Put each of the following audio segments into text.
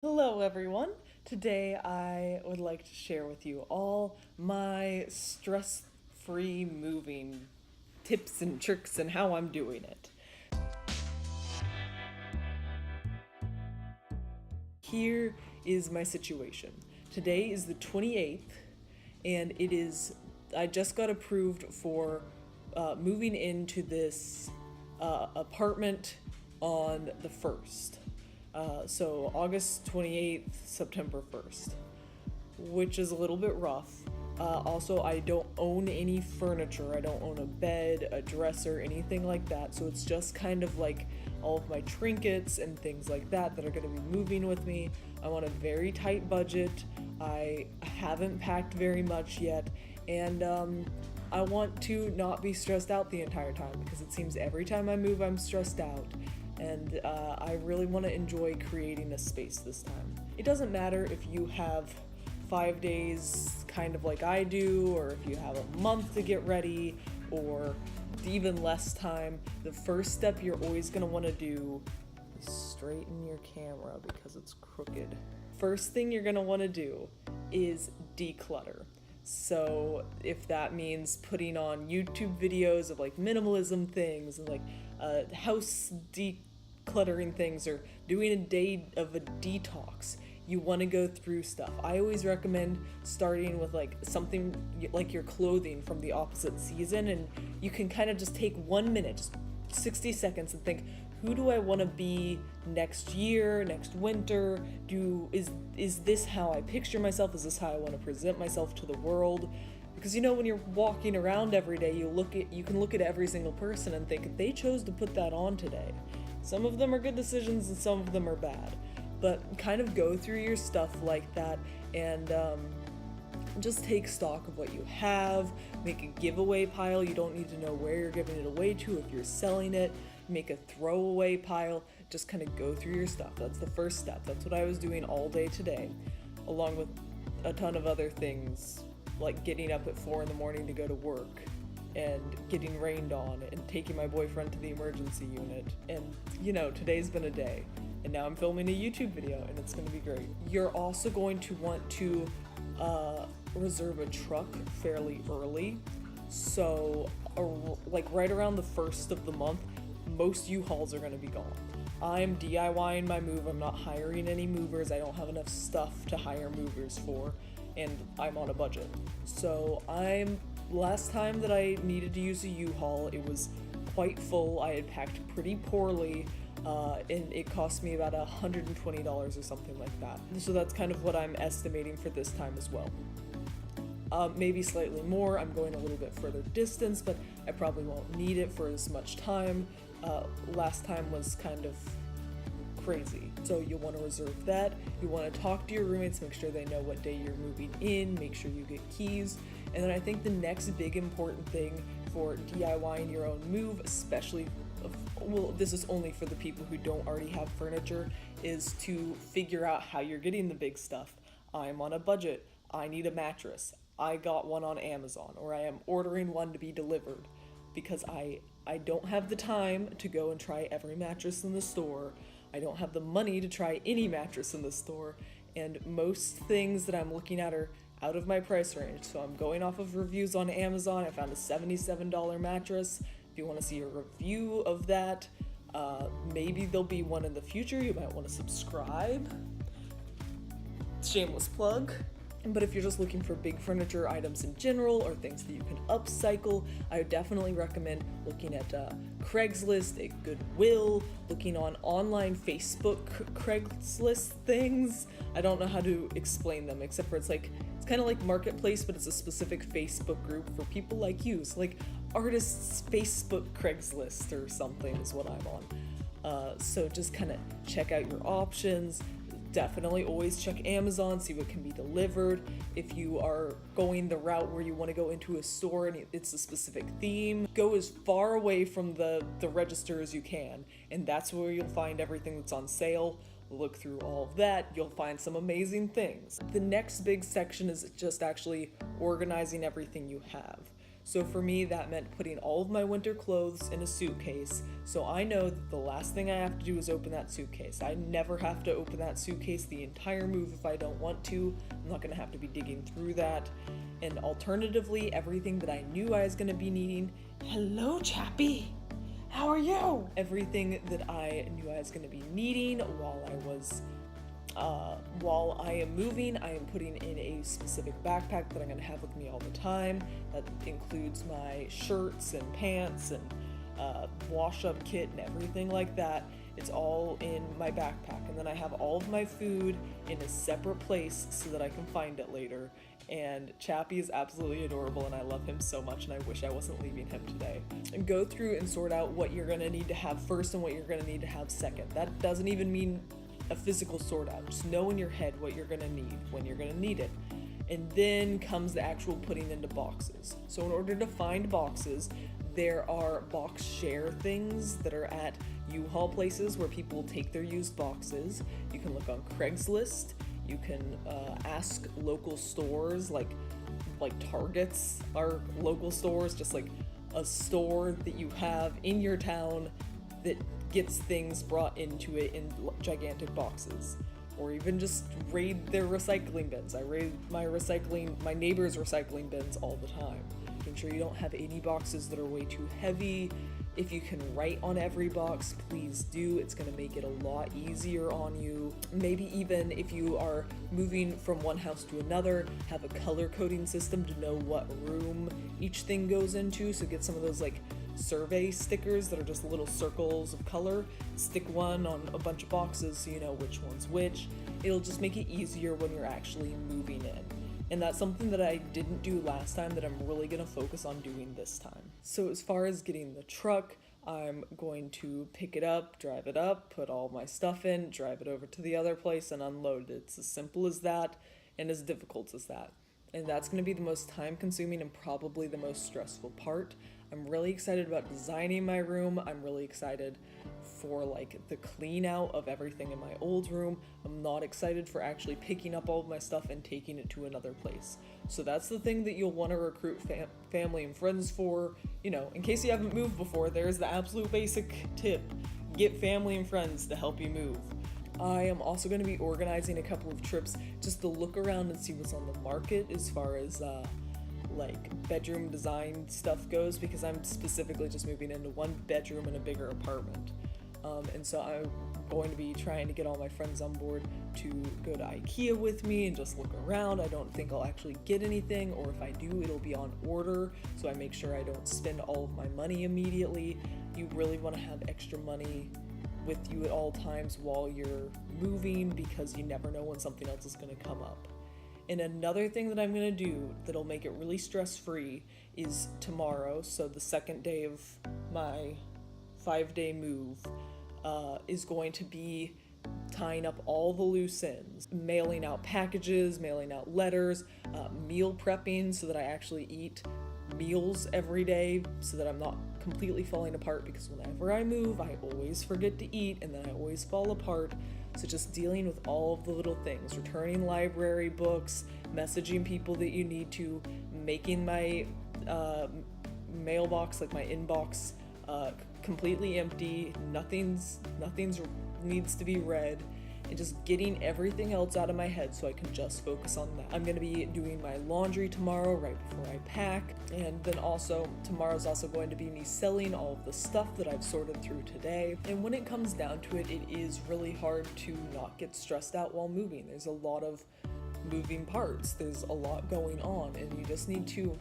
Hello everyone! Today I would like to share with you all my stress-free moving tips and tricks and how I'm doing it. Here is my situation. Today is the 28th and I just got approved for moving into this apartment on the 1st. So August 28th, September 1st, which is a little bit rough. Also, I don't own any furniture. I don't own a bed, a dresser, anything like that. So it's just kind of like all of my trinkets and things like that that are going to be moving with me. I'm on a very tight budget. I haven't packed very much yet, and I want to not be stressed out the entire time because it seems every time I move I'm stressed out. And I really want to enjoy creating a space this time. It doesn't matter if you have 5 days, kind of like I do, or if you have a month to get ready, or even less time. The first step you're always going to want to do is straighten your camera because it's crooked. First thing you're going to want to do is declutter. So if that means putting on YouTube videos of like minimalism things and like house decluttering things, or doing a day of a detox, you want to go through stuff. I always recommend starting with like something like your clothing from the opposite season, and you can kind of just take 1 minute, just 60 seconds, and think, who do I want to be next year, next winter? Is this how I picture myself? Is this how I want to present myself to the world? Because when you're walking around every day, you can look at every single person and think, they chose to put that on today. Some of them are good decisions and some of them are bad. But kind of go through your stuff like that and just take stock of what you have. Make a giveaway pile. You don't need to know where you're giving it away to if you're selling it. Make a throwaway pile. Just kind of go through your stuff. That's the first step. That's what I was doing all day today, along with a ton of other things, like getting up at 4 in the morning to go to work and getting rained on and taking my boyfriend to the emergency unit. And today's been a day. And now I'm filming a YouTube video and it's going to be great. You're also going to want to reserve a truck fairly early. So like right around the 1st of the month, most U-Hauls are going to be gone. I'm DIYing my move. I'm not hiring any movers. I don't have enough stuff to hire movers for, and I'm on a budget. So last time that I needed to use a U-Haul, it was quite full. I had packed pretty poorly, and it cost me about $120 or something like that. So that's kind of what I'm estimating for this time as well. Maybe slightly more. I'm going a little bit further distance, but I probably won't need it for as much time. Last time was kind of crazy. So you'll want to reserve that. You want to talk to your roommates, make sure they know what day you're moving in, make sure you get keys. And then I think the next big important thing for DIYing your own move, especially, well, this is only for the people who don't already have furniture, is to figure out how you're getting the big stuff. I'm on a budget. I need a mattress. I got one on Amazon, or I am ordering one to be delivered because I don't have the time to go and try every mattress in the store. I don't have the money to try any mattress in the store, and most things that I'm looking at are out of my price range. So I'm going off of reviews on Amazon. I found a $77 mattress. If you want to see a review of that, maybe there'll be one in the future. You might want to subscribe. Shameless plug. But if you're just looking for big furniture items in general, or things that you can upcycle, I would definitely recommend looking at Craigslist, at Goodwill, looking on online Facebook Craigslist things. I don't know how to explain them, except for it's kind of like Marketplace, but it's a specific Facebook group for people like you. So like artists Facebook Craigslist or something is what I'm on. So just kind of check out your options. Definitely always check Amazon, see what can be delivered. If you are going the route where you want to go into a store and it's a specific theme, go as far away from the register as you can, and that's where you'll find everything that's on sale. Look through all of that, you'll find some amazing things. The next big section is just actually organizing everything you have. So for me, that meant putting all of my winter clothes in a suitcase, so I know that the last thing I have to do is open that suitcase. I never have to open that suitcase the entire move if I don't want to. I'm not gonna have to be digging through that. And alternatively, everything that I knew I was gonna be needing, hello Chappie, how are you? Everything that I knew I was gonna be needing while I am moving, I am putting in a specific backpack that I'm going to have with me all the time. That includes my shirts and pants and wash-up kit and everything like that. It's all in my backpack. And then I have all of my food in a separate place so that I can find it later. And Chappie is absolutely adorable and I love him so much, and I wish I wasn't leaving him today. And go through and sort out what you're going to need to have first and what you're going to need to have second. That doesn't even mean a physical sort out. Just know in your head what you're gonna need when you're gonna need it. And then comes the actual putting into boxes. So in order to find boxes, there are box share things that are at U-Haul places where people take their used boxes. You can look on Craigslist. You can ask local stores like Targets are local stores, just like a store that you have in your town that gets things brought into it in gigantic boxes. Or even just raid their recycling bins. I raid my neighbor's recycling bins all the time. Making sure you don't have any boxes that are way too heavy. If you can write on every box, please do. It's gonna make it a lot easier on you. Maybe even if you are moving from one house to another, have a color coding system to know what room each thing goes into. So get some of those like survey stickers that are just little circles of color. Stick one on a bunch of boxes so you know which one's which. It'll just make it easier when you're actually moving in. And that's something that I didn't do last time that I'm really gonna focus on doing this time. So as far as getting the truck, I'm going to pick it up, drive it up, put all my stuff in, drive it over to the other place and unload it. It's as simple as that and as difficult as that. And that's gonna be the most time consuming and probably the most stressful part. I'm really excited about designing my room. I'm really excited for like the clean out of everything in my old room. I'm not excited for actually picking up all of my stuff and taking it to another place. So that's the thing that you'll want to recruit family and friends for. You know, in case you haven't moved before, there's the absolute basic tip. Get family and friends to help you move. I am also going to be organizing a couple of trips just to look around and see what's on the market as far as like bedroom design stuff goes, because I'm specifically just moving into one bedroom in a bigger apartment. And so I'm going to be trying to get all my friends on board to go to IKEA with me and just look around. I don't think I'll actually get anything, or if I do, it'll be on order, so I make sure I don't spend all of my money immediately. You really want to have extra money with you at all times while you're moving, because you never know when something else is going to come up. And another thing that I'm going to do that'll make it really stress-free is tomorrow, so the second day of my 5-day move, is going to be tying up all the loose ends, mailing out packages, mailing out letters, meal prepping so that I actually eat meals every day so that I'm not completely falling apart, because whenever I move, I always forget to eat and then I always fall apart. So just dealing with all of the little things, returning library books, messaging people that you need to, making my mailbox, like my inbox, completely empty, nothing's needs to be read, and just getting everything else out of my head so I can just focus on that. I'm going to be doing my laundry tomorrow right before I pack, and then also tomorrow's also going to be me selling all of the stuff that I've sorted through today. And when it comes down to it, it is really hard to not get stressed out while moving. There's a lot of moving parts, there's a lot going on, and you just need to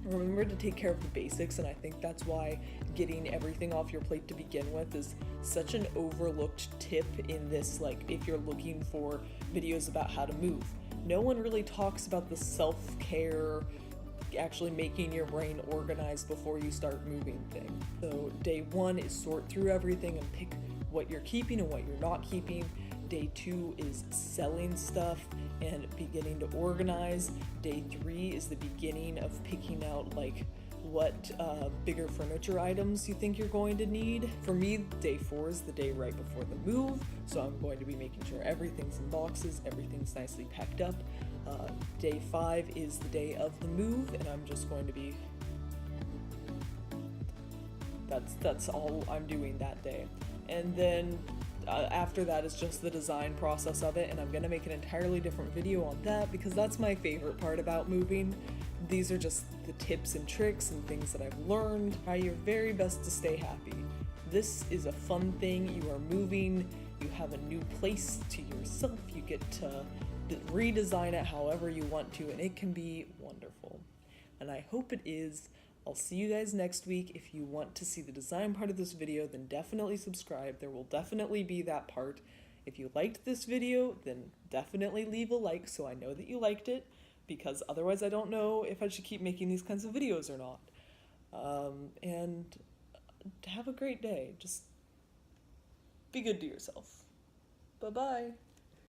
remember to take care of the basics. And I think that's why getting everything off your plate to begin with is such an overlooked tip in this, like, if you're looking for videos about how to move. No one really talks about the self-care, actually making your brain organized before you start moving thing. So day 1 is sort through everything and pick what you're keeping and what you're not keeping. Day 2 is selling stuff and beginning to organize. Day 3 is the beginning of picking out like what bigger furniture items you think you're going to need. For me, day 4 is the day right before the move, so I'm going to be making sure everything's in boxes, everything's nicely packed up. Day 5 is the day of the move, and I'm just going to be That's all I'm doing that day. And then after that is just the design process of it, and I'm gonna make an entirely different video on that because that's my favorite part about moving. These are just the tips and tricks and things that I've learned. Try your very best to stay happy. This is a fun thing. You are moving, you have a new place to yourself, you get to redesign it however you want to, and it can be wonderful. And I hope it is. I'll see you guys next week. If you want to see the design part of this video, then definitely subscribe. There will definitely be that part. If you liked this video, then definitely leave a like so I know that you liked it, because otherwise I don't know if I should keep making these kinds of videos or not. And have a great day. Just be good to yourself. Bye-bye.